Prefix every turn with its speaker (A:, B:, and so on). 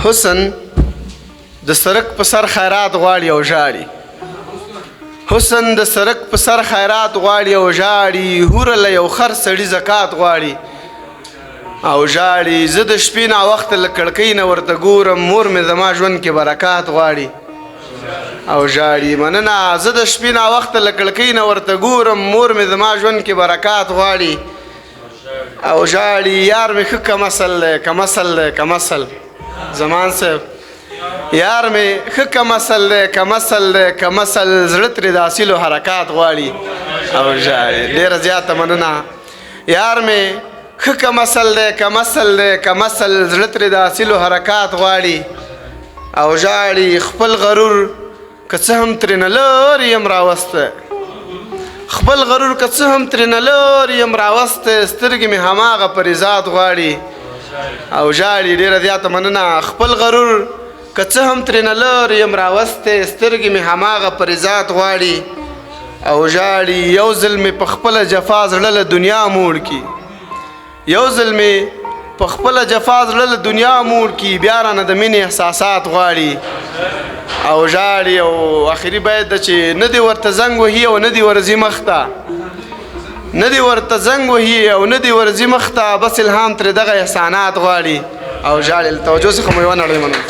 A: حسن د سرک په سر خیرات غواړي او ژاړي. حسن د سرک په سر خیرات غواړي او ژاړي. هوره له یو خر سړي زکات غواړي او ژاړي. زه د شپې ناوخته له کړکۍ نه ورته ګورم، مور مې زما ژوند کې برکات غواړي او ژاړي. مننه. زه د شپې ناوخته له کړکۍ نه ورته ګورم، مور مې زما ژوند کې برکات غواړي او ژاړي. یار مې ښه کمسل دی، کمسل دی، کمسل زمان صاحب. یار مې ښه کمسل دی، کمسل دی، کمسل. زړه ترې د اصیلو حرکات غواړي او ژاړي. ډېره زیاته مننه. یار مې ښه کمسل دی، کمسل دی، کمسل. زړه ترې د اصیلو حرکات غواړي او ژاړي. خپل غرور که څه هم ترېنه لرې یم راوسته، خپل غرور که څه هم ترېنه لرې یم راوسته. سترګې مې هماغه پرېزاد غواړي او ژاړي. ډېره زیاته مننه. خپل غرور که څه هم ترېنه لرې یم راوسته، سترګې مې هماغه پرېزاد غواړي او ژاړي. یو ځل مې په خپله جفا زړه له دنیا موړ کي، یو ځل مې په خپله جفا زړه له دنیا موړ کي. بیا رانه د مینې احساسات غواړي او ژاړي. او آخري بیت ده چې نه دې ورته زنګ وهي او نه دې ورځي مخته، نه دې ورته زنګ وهي او نه دې ورځي مخته. بس الهام ترې دغه احسانات غواړي او ژاړي. له توجه څخه مو یوه نړۍ منم.